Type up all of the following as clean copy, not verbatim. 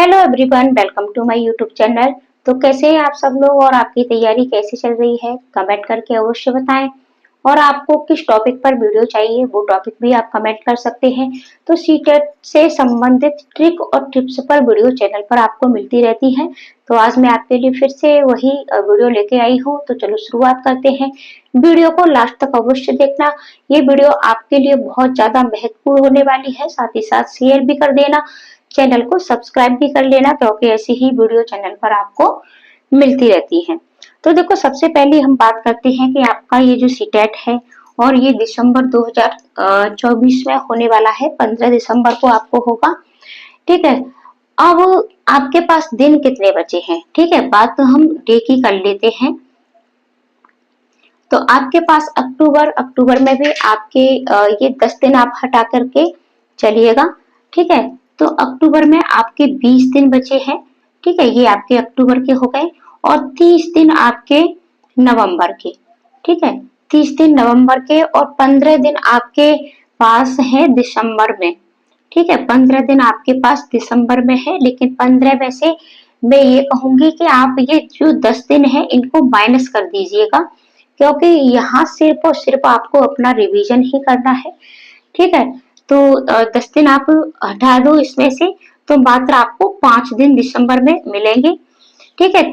Hello everyone, welcome to my YouTube channel. तो कैसे हैं आप सब लोग और आपकी तैयारी कैसी चल रही है, कमेंट करके अवश्य बताएं। और आपको किस टॉपिक पर वीडियो चाहिए वो टॉपिक भी आप कमेंट कर सकते हैं। तो सीटेट से संबंधित ट्रिक और टिप्स पर वीडियो चैनल पर आपको मिलती रहती है। तो आज मैं आपके लिए फिर से वही वीडियो लेके आई हूँ। तो चलो शुरुआत करते हैं। वीडियो को लास्ट तक अवश्य देखना। ये वीडियो आपके लिए बहुत ज्यादा महत्वपूर्ण होने वाली है। साथ ही साथ शेयर भी कर देना, चैनल को सब्सक्राइब भी कर लेना, क्योंकि ऐसी ही वीडियो चैनल पर आपको मिलती रहती है। तो देखो, सबसे पहले हम बात करते हैं कि आपका ये जो सीटेट है और ये दिसंबर 2024 में होने वाला है। 15 दिसंबर को आपको होगा। ठीक है। अब आपके पास दिन कितने बचे हैं? ठीक है, बात तो हम डे की कर लेते हैं। तो आपके पास अक्टूबर में भी आपके ये 10 दिन आप हटा करके चलिएगा। ठीक है। तो अक्टूबर में आपके 20 दिन बचे हैं। ठीक है, ये आपके अक्टूबर के हो गए। और 30 दिन आपके नवंबर के। ठीक है, 30 दिन नवंबर के और 15 दिन आपके पास है दिसंबर में। ठीक है, 15 दिन आपके पास दिसंबर में है, लेकिन 15 में से मैं ये कहूंगी कि आप ये जो 10 दिन है इनको माइनस कर दीजिएगा, क्योंकि यहाँ सिर्फ और सिर्फ आपको अपना रिवीजन ही करना है। ठीक है। तो 10 दिन आप हटा दो इसमें से, तो मात्र आपको 5 दिन दिसंबर में मिलेंगे। ठीक है,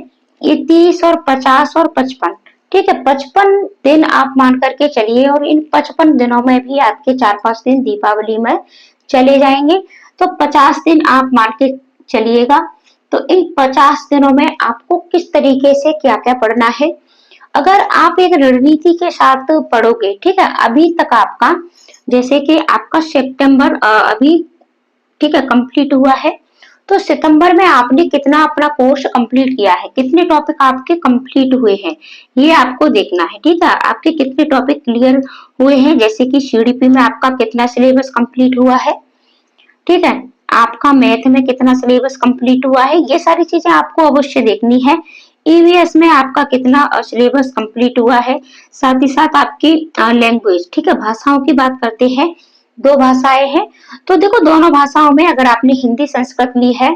ये 30 और 50 और 55। ठीक है, 55 दिन आप मान करके चलिए, और इन 55 दिनों में भी आपके 4-5 दिन दीपावली में चले जाएंगे। तो 50 दिन आप मान के चलिएगा। तो इन 50 दिनों में आपको किस तरीके से क्या क्या पढ़ना है, अगर आप एक रणनीति के साथ पढ़ोगे। ठीक है, अभी तक आपका, जैसे कि आपका सितंबर अभी ठीक है कंप्लीट हुआ है, तो सितंबर में आपने कितना अपना कोर्स कंप्लीट किया है, कितने टॉपिक आपके कंप्लीट हुए हैं, ये आपको देखना है। ठीक है, आपके कितने टॉपिक क्लियर हुए हैं, जैसे कि सीडीपी में आपका कितना सिलेबस कंप्लीट हुआ है। ठीक है, आपका मैथ में कितना सिलेबस कंप्लीट हुआ है, ये सारी चीजें आपको अवश्य देखनी है। ईवीएस में आपका कितना सिलेबस कंप्लीट हुआ है, साथ ही साथ आपकी लैंग्वेज। ठीक है, भाषाओं की बात करते हैं। 2 भाषाएं हैं। तो देखो, दोनों भाषाओं में अगर आपने हिंदी संस्कृत ली है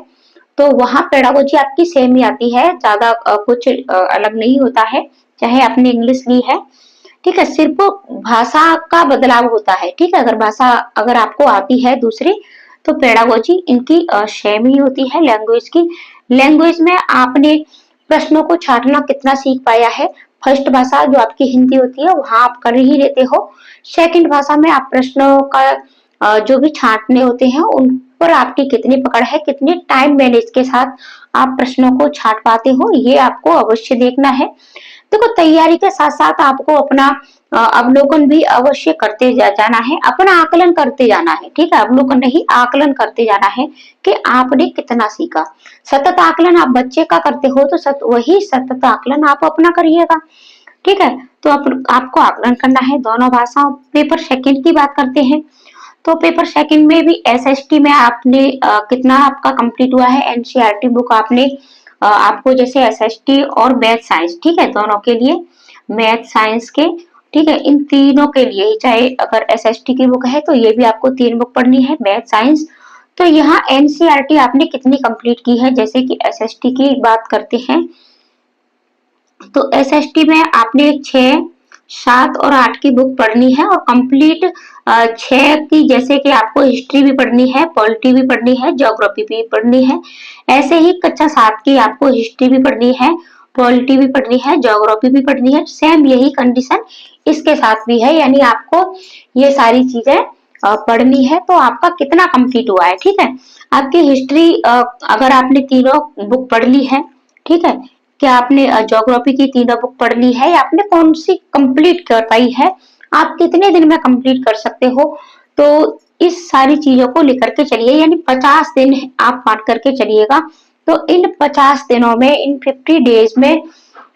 तो वहां पेडागोजी आपकी सेम ही आती है, ज्यादा कुछ अलग नहीं होता है, चाहे आपने इंग्लिश ली है। ठीक है, सिर्फ भाषा का बदलाव होता है। ठीक है, अगर भाषा अगर आपको आती है दूसरी, तो पेडागोजी इनकी सेम ही होती है। लैंग्वेज की, लैंग्वेज में आपने प्रश्नों को छांटना कितना सीख पाया है। फर्स्ट भाषा जो आपकी हिंदी होती है वहां आप कर ही लेते हो। सेकंड भाषा में आप प्रश्नों का जो भी छांटने होते हैं उन पर आपकी कितनी पकड़ है, कितने टाइम मैनेज के साथ आप प्रश्नों को छांट पाते हो, ये आपको अवश्य देखना है। देखो, तैयारी के साथ साथ आपको अपना अवलोकन भी अवश्य करते जाना है, अपना आकलन करते जाना है। ठीक है, अवलोकन नहीं, आकलन करते जाना है कि आपने कितना सीखा। सतत आकलन आप बच्चे का करते हो, तो वही सतत आकलन आप अपना करिएगा। ठीक है, तो आपको आकलन करना है दोनों भाषाओं। पेपर सेकंड की बात करते हैं। तो पेपर सेकंड में भी एसएसटी में आपने कितना आपका कंप्लीट हुआ है। एनसीईआरटी बुक आपने आपको जैसे एसएसटी और मैथ साइंस, ठीक है, दोनों के लिए मैथ साइंस के, ठीक है, इन तीनों के लिए, चाहे अगर एसएसटी की बुक है तो ये भी आपको 3 बुक पढ़नी है, मैथ साइंस। तो यहाँ एनसीईआरटी आपने कितनी कंप्लीट की है, जैसे कि एसएसटी की बात करते हैं तो एसएसटी में आपने 6, 7 और 8 की बुक पढ़नी है, और कंप्लीट 6 की, जैसे कि आपको हिस्ट्री भी पढ़नी है, पॉलिटी भी पढ़नी है, ज्योग्राफी भी पढ़नी है। ऐसे ही कक्षा 7 की आपको हिस्ट्री भी पढ़नी है, पॉलिटी भी पढ़नी है, ज्योग्राफी भी पढ़नी है। सेम यही कंडीशन इसके साथ भी है, यानी आपको ये सारी चीजें पढ़नी है। तो आपका कितना कंप्लीट हुआ है। ठीक है, आपकी हिस्ट्री अगर आपने तीनों बुक पढ़ ली है, ठीक है, क्या आपने ज्योग्राफी की तीनों बुक पढ़ ली है, या आपने कौन सी कंप्लीट कर पाई है, आप कितने दिन में कंप्लीट कर सकते हो। तो इस सारी चीजों को लेकर के चलिए, यानी 50 दिन आप मान करके चलिएगा। तो इन 50 दिनों में, इन 50 डेज में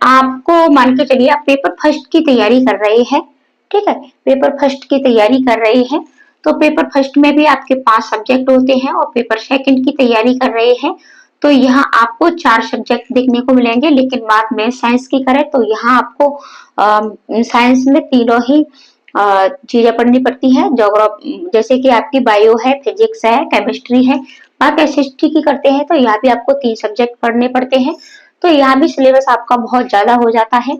आपको मान के चलिए आप पेपर फर्स्ट की तैयारी कर रहे हैं। ठीक है, पेपर फर्स्ट की तैयारी कर रहे हैं। तो पेपर फर्स्ट में भी आपके 5 सब्जेक्ट होते हैं, और पेपर सेकंड की तैयारी कर रहे हैं तो यहाँ आपको 4 सब्जेक्ट देखने को मिलेंगे। लेकिन बात मैथ साइंस की करें तो यहाँ आपको साइंस में तीनों ही चीजें पढ़नी पड़ती है। ज्योग्राफी जैसे कि आपकी बायो है, फिजिक्स है, केमिस्ट्री है। आप एसएसटी की करते हैं तो यहाँ भी आपको 3 सब्जेक्ट पढ़ने पड़ते हैं, तो यहाँ भी सिलेबस आपका बहुत ज्यादा हो जाता है।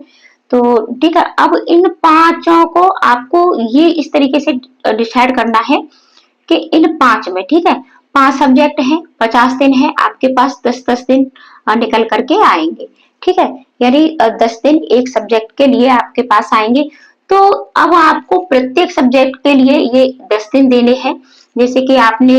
तो ठीक है, अब इन पांचों को आपको ये इस तरीके से डिसाइड करना है कि इन 5 में, ठीक है, 5 सब्जेक्ट हैं, 50 दिन है आपके पास, 10-10 दिन निकल करके आएंगे, ठीक है, यानी 10 दिन एक सब्जेक्ट के लिए आपके पास आएंगे। तो अब आपको प्रत्येक सब्जेक्ट के लिए ये 10 दिन देने हैं। जैसे कि आपने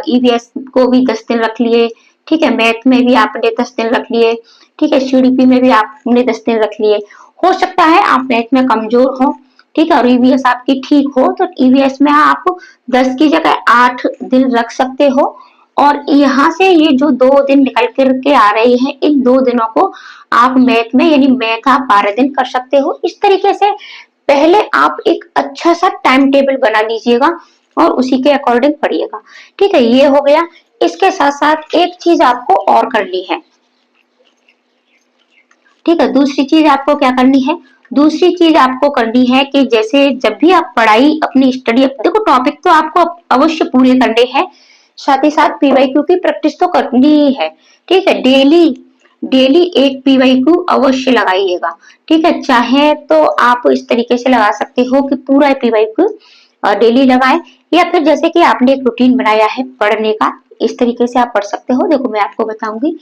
ईवीएस को भी 10 दिन रख लिए, ठीक है, मैथ में भी आपने 10 दिन रख लिए, ठीक है, सीडीपी में भी आपने 10 दिन रख लिए। हो सकता है आप मैथ में कमजोर हो, ठीक है, और ईवीएस आपकी ठीक हो, तो ईवीएस में आप 10 की जगह 8 दिन रख सकते हो। और यहाँ से ये जो 2 दिन निकल करके आ रहे हैं, इन 2 दिनों को आप मैथ में, यानी मैथ आप 12 दिन कर सकते हो। इस तरीके से पहले आप एक अच्छा सा टाइम टेबल बना लीजिएगा और उसी के अकॉर्डिंग पढ़िएगा, ठीक है, ये हो गया। इसके साथ साथ एक चीज आपको और करनी है, ठीक है, दूसरी चीज आपको क्या करनी है, दूसरी चीज आपको करनी है कि जैसे जब भी आप पढ़ाई अपनी स्टडी, देखो टॉपिक तो आपको अवश्य पूरे करने हैं, साथ ही साथ पीवाईक्यू की प्रैक्टिस तो करनी ही है, ठीक है, डेली डेली एक पीवाईक्यू अवश्य लगाइएगा, ठीक है, चाहे तो आप इस तरीके से लगा सकते हो कि पूरा पीवाईक्यू डेली लगाएं, या फिर जैसे कि आपने एक रूटीन बनाया है पढ़ने का, इस तरीके से आप पढ़ सकते हो। देखो मैं आपको बताऊंगी,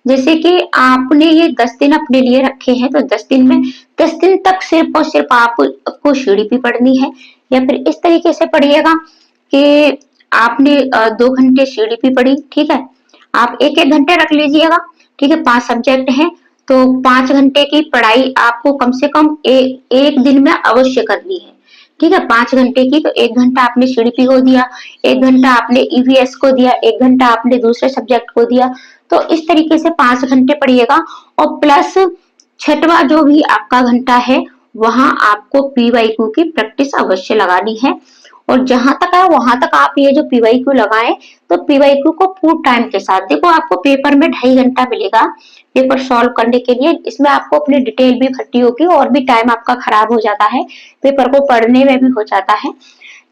जैसे कि आपने ये 10 दिन अपने लिए रखे हैं, तो 10 दिन में 10 दिन तक सिर्फ और सिर्फ आपको सीडीपी पढ़नी है, या फिर इस तरीके से पढ़िएगा कि आपने 2 घंटे सीडीपी पढ़ी, ठीक है, आप 1-1 घंटे रख लीजिएगा, ठीक है, 5 सब्जेक्ट हैं, तो 5 घंटे की पढ़ाई आपको कम से कम एक दिन में अवश्य करनी है, ठीक है, 5 घंटे की, तो 1 घंटा आपने सीडीपी को दिया, 1 घंटा आपने ईवीएस को दिया, 1 घंटा आपने दूसरे सब्जेक्ट को दिया, तो इस तरीके से 5 घंटे पढ़िएगा। और प्लस छठवां जो भी आपका घंटा है, वहां आपको पीवाईक्यू की प्रैक्टिस अवश्य लगानी है। और जहां तक है वहां तक आप ये जो पीवाईक्यू लगाएं, तो पीवाईक्यू को पूर्ण टाइम के साथ, देखो आपको पेपर में 2.5 घंटा मिलेगा पेपर सॉल्व करने के लिए, इसमें आपको अपनी डिटेल भी भरनी होगी और भी टाइम आपका खराब हो जाता है, पेपर को पढ़ने में भी हो जाता है,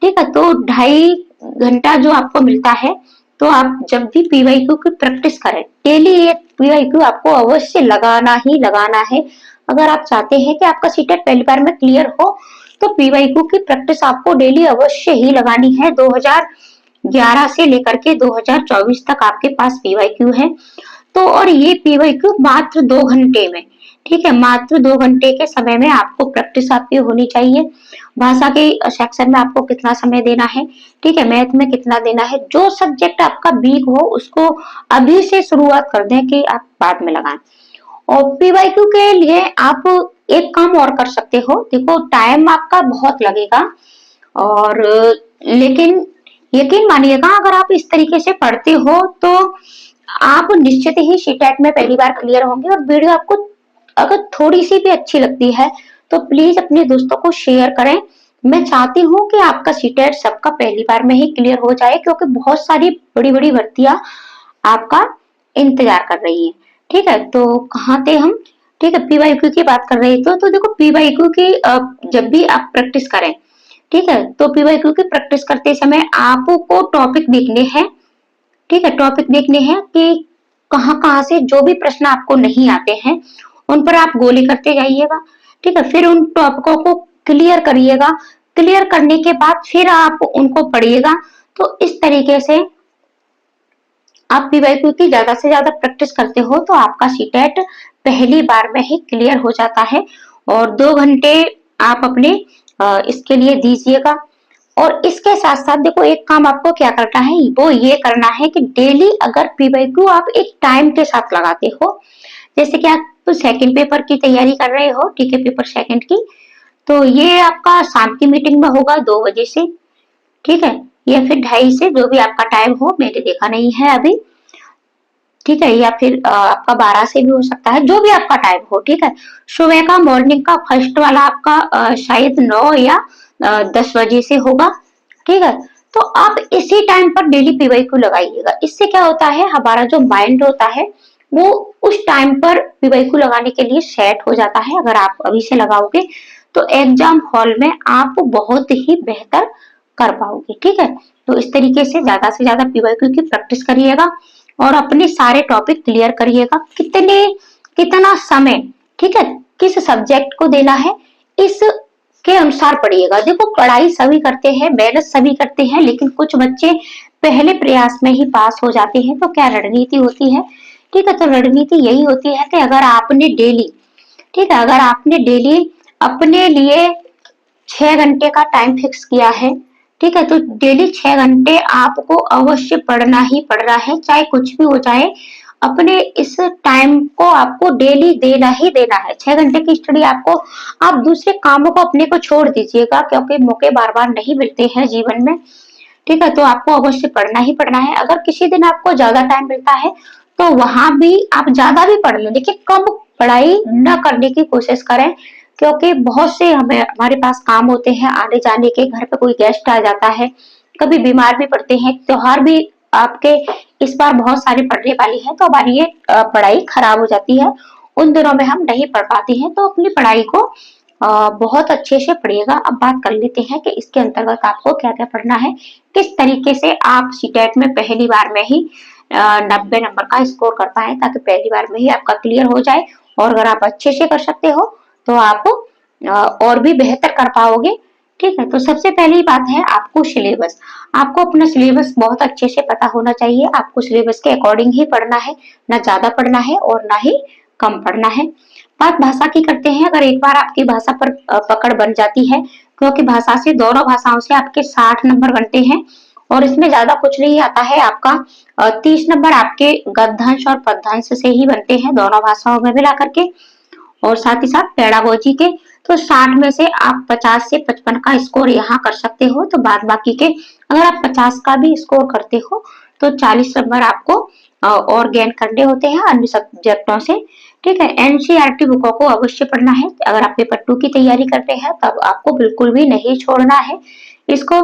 ठीक है, तो 2.5 घंटा जो आपको मिलता है, तो आप जब भी पीवाईक्यू की प्रैक्टिस करें, डेली ये पीवाईक्यू आपको अवश्य लगाना ही लगाना है। अगर आप चाहते हैं कि आपका सीटेट पहली बार में क्लियर हो, तो पीवाईक्यू की प्रैक्टिस आपको डेली अवश्य ही लगानी है। 2011 से लेकर के 2024 तक आपके पास पीवाईक्यू है, तो और ये पीवाईक्यू मात्र 2 घंटे में, ठीक है, मात्र 2 घंटे के समय में आपको प्रैक्टिस आपकी होनी चाहिए। भाषा के सेक्शन में आपको कितना समय देना है, ठीक है, मैथ में कितना देना है, जो सब्जेक्ट आपका वीक हो उसको अभी से शुरुआत कर दें कि आप बाद में लगाएं। और पीवाईक्यू के लिए आप एक काम और कर सकते हो, देखो टाइम आपका बहुत लगेगा, और लेकिन यकीन मानिएगा अगर आप इस तरीके से पढ़ते हो तो आप निश्चित ही सीटेट में पहली बार क्लियर होंगे। और वीडियो आपको अगर थोड़ी सी भी अच्छी लगती है तो प्लीज अपने दोस्तों को शेयर करें। मैं चाहती हूँ कि आपका सीटेट सबका पहली बार में ही क्लियर हो जाए, क्योंकि बहुत सारी बड़ी बड़ी भर्तियां आपका इंतजार कर रही है, ठीक है, तो कहाँ थे हम, ठीक है, पीवाईक्यू की बात कर रहे थे, तो देखो पीवाईक्यू की जब भी आप प्रैक्टिस करें, ठीक है, तो पीवाईक्यू की प्रैक्टिस करते समय आपको टॉपिक देखने हैं, ठीक है, टॉपिक देखने हैं कि कहाँ कहाँ से जो भी प्रश्न आपको नहीं आते हैं उन पर आप गोली करते जाइएगा, ठीक है, फिर उन टॉपिकों को क्लियर करिएगा, क्लियर करने के बाद फिर आप उनको पढ़िएगा। तो इस तरीके से आप पीवाईक्यू की ज्यादा से ज्यादा प्रैक्टिस करते हो तो आपका सीटेट पहली बार में ही क्लियर हो जाता है। और 2 घंटे आप अपने इसके लिए दीजिएगा। और इसके साथ साथ देखो एक काम आपको क्या करना है, वो ये करना है कि डेली अगर पीवाईक्यू आप एक टाइम के साथ लगाते हो, जैसे कि आप सेकंड पेपर की तैयारी कर रहे हो, ठीक है, पेपर सेकंड की, तो ये आपका शाम की मीटिंग में होगा 2 बजे से, ठीक है, या फिर 2:30 से, जो भी आपका टाइम हो, मैंने देखा नहीं है अभी, ठीक है, या फिर आपका 12 से भी हो सकता है, जो भी आपका टाइम हो, ठीक है, सुबह का मॉर्निंग का फर्स्ट वाला आपका शायद 9 या 10 बजे से होगा, ठीक है, तो आप इसी टाइम पर डेली पीवाईक्यू लगाइएगा। इससे क्या होता है, हमारा जो माइंड होता है वो उस टाइम पर पीवाईक्यू लगाने के लिए सेट हो जाता है। अगर आप अभी से लगाओगे तो एग्जाम हॉल में आप बहुत ही बेहतर कर पाओगे। ठीक है, तो इस तरीके से ज्यादा पीवाईक्यू की प्रैक्टिस करिएगा और अपने सारे टॉपिक क्लियर करिएगा। कितना समय, ठीक है, किस सब्जेक्ट को देना है इस के अनुसार पढ़िएगा। देखो पढ़ाई सभी करते हैं, मेहनत सभी करते हैं, लेकिन कुछ बच्चे पहले प्रयास में ही पास हो जाते हैं। तो क्या रणनीति होती है, ठीक है, तो रणनीति यही होती है कि अगर आपने डेली, ठीक है, अगर आपने डेली अपने लिए 6 घंटे का टाइम फिक्स किया है, ठीक है, तो डेली 6 घंटे आपको अवश्य पढ़ना ही पढ़ना है, चाहे कुछ भी हो जाए। अपने इस टाइम को आपको डेली देना ही देना है। 6 घंटे की स्टडी आपको, आप दूसरे कामों को अपने को छोड़ दीजिएगा, क्योंकि मौके बार बार नहीं मिलते हैं जीवन में। ठीक है, तो आपको अवश्य पढ़ना ही पढ़ना है। अगर किसी दिन आपको ज्यादा टाइम मिलता है तो वहां भी आप ज्यादा भी पढ़ लें, देखिए कम पढ़ाई न करने की कोशिश करें, क्योंकि बहुत से हमारे पास काम होते हैं आने जाने के, घर पे कोई गेस्ट आ जाता है, कभी बीमार भी पड़ते हैं, त्योहार भी आपके इस बार बहुत सारी पड़ने वाली है, तो हमारी ये पढ़ाई खराब हो जाती है। उन दिनों में हम नहीं पढ़ पाते हैं, तो अपनी पढ़ाई को बहुत अच्छे से पढ़िएगा। अब बात कर लेते हैं कि इसके अंतर्गत आपको क्या क्या पढ़ना है, किस तरीके से आप सीटेट में पहली बार में ही 90 नंबर का स्कोर कर पाए, ताकि पहली बार में ही आपका क्लियर हो जाए। और अगर आप अच्छे से कर सकते हो तो आप और भी बेहतर कर पाओगे। ठीक है, तो सबसे पहली बात है आपको सिलेबस। आपको अपना सिलेबस बहुत अच्छे से पता होना चाहिए। आपको सिलेबस के अकॉर्डिंग ही पढ़ना है, ना ज्यादा पढ़ना है और ना ही कम पढ़ना है। बात भाषा की करते हैं। अगर एक बार आपकी भाषा पर पकड़ बन जाती है, क्योंकि भाषा से, दोनों भाषाओं से आपके 60 नंबर बनते हैं और इसमें ज्यादा कुछ नहीं आता है। आपका 30 नंबर आपके गद्यांश और पद्यांश से ही बनते हैं, दोनों भाषाओं में मिला करके, और साथ ही साथ पेडागोजी के। तो 60 में से आप 50 से 55 का स्कोर यहाँ कर सकते हो। तो बाद बाकी के अगर आप 50 का भी स्कोर करते हो तो 40 नंबर आपको और गेन करने होते हैं अन्य सब्जेक्टों से। ठीक है, एनसीईआरटी बुकों को अवश्य पढ़ना है। अगर आप पेपर 2 की तैयारी करते हैं तब आपको बिल्कुल भी नहीं छोड़ना है इसको।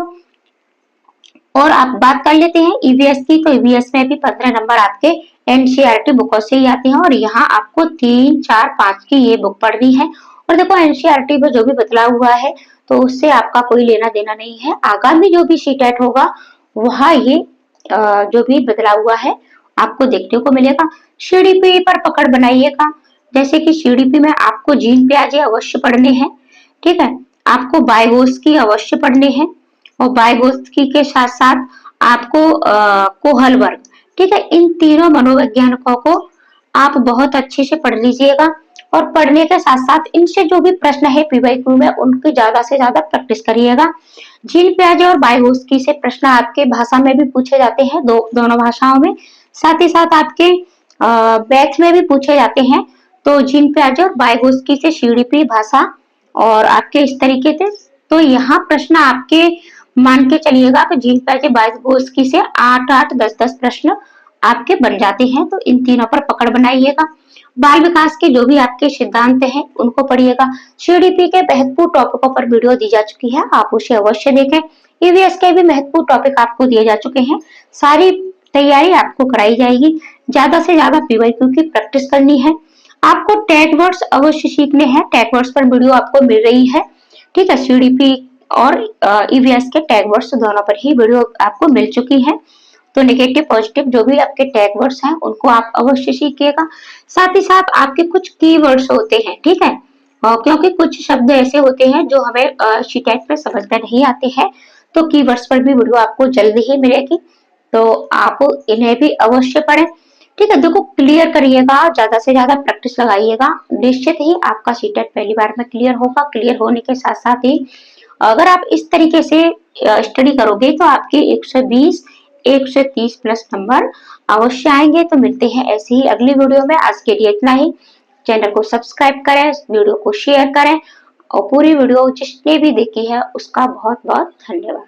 और आप बात कर लेते हैं ईवीएस की, तो ईवीएस में भी 15 नंबर आपके एनसीईआरटी बुकों से ही आते हैं और यहाँ आपको 3, 4, 5 की ये बुक पढ़नी है। और देखो एनसीईआरटी में जो भी बदलाव हुआ है तो उससे आपका कोई लेना देना नहीं है। आगामी जो भी सीटेट होगा वहाँ ये जो भी बदलाव हुआ है आपको देखने को मिलेगा। सीडीपी पर पकड़ बनाइएगा। जैसे कि सीडीपी में आपको जीन प्याजे अवश्य पढ़ने हैं। ठीक है, आपको वाइगोत्स्की अवश्य पढ़ने हैं और वाइगोत्स्की के साथ साथ आपको कोहलबर्ग, ठीक है, इन तीनों मनोवैज्ञानिकों को आप बहुत अच्छे से पढ़ लीजिएगा। और पढ़ने के साथ साथ इनसे जो भी प्रश्न है पीवाईक्यू में उनकी ज्यादा से ज्यादा प्रैक्टिस करिएगा। जीन प्याजे और वाइगोत्स्की से प्रश्न आपके भाषा में भी पूछे जाते हैं, दोनों भाषाओं में, साथ ही साथ आपके मैथ में भी पूछे जाते हैं। तो जीन प्याजे और वाइगोत्स्की से सीडीपी भाषा और आपके इस तरीके से, तो यहाँ प्रश्न आपके मान के चलिएगा कि जीन प्याजे वाइगोत्स्की से 8-8, 10-10 प्रश्न आपके बन जाते हैं। तो इन तीनों पर पकड़ बनाइएगा। बाल विकास के जो भी आपके सिद्धांत हैं उनको पढ़िएगा। सीडीपी के महत्वपूर्ण टॉपिकों पर वीडियो दी जा चुकी है, आप उसे अवश्य देखें। ईवीएस के भी महत्वपूर्ण टॉपिक आपको दिए जा चुके हैं। सारी तैयारी आपको कराई जाएगी। ज्यादा से ज्यादा पीवाईक्यू की प्रैक्टिस करनी है। आपको टैग वर्ड्स अवश्य सीखने हैं। टैग वर्ड्स पर वीडियो आपको मिल रही है। ठीक है, सीडीपी और ईवीएस के टैग वर्ड्स दोनों पर ही वीडियो आपको मिल चुकी है। तो नेगेटिव पॉजिटिव जो भी आपके टैग वर्ड्स हैं उनको आप अवश्य सीखिएगा। साथ ही साथ आपके कुछ कीवर्ड्स होते हैं, ठीक है, क्योंकि कुछ शब्द ऐसे होते हैं जो हमें सीटेट में समझ में नहीं आते हैं। तो कीवर्ड्स पर भी वीडियो आपको जल्दी ही मिलेगी, तो आप इन्हें भी अवश्य पढ़ें। ठीक है, देखो क्लियर करिएगा, ज्यादा से ज्यादा प्रैक्टिस लगाइएगा, निश्चित ही आपका सीटेट पहली बार में क्लियर होगा। क्लियर होने के साथ साथ ही अगर आप इस तरीके से स्टडी करोगे तो आपके 120, 130 प्लस नंबर अवश्य आएंगे। तो मिलते हैं ऐसे ही अगली वीडियो में। आज के लिए इतना ही। चैनल को सब्सक्राइब करें, वीडियो को शेयर करें और पूरी वीडियो जिसने भी देखी है उसका बहुत बहुत धन्यवाद।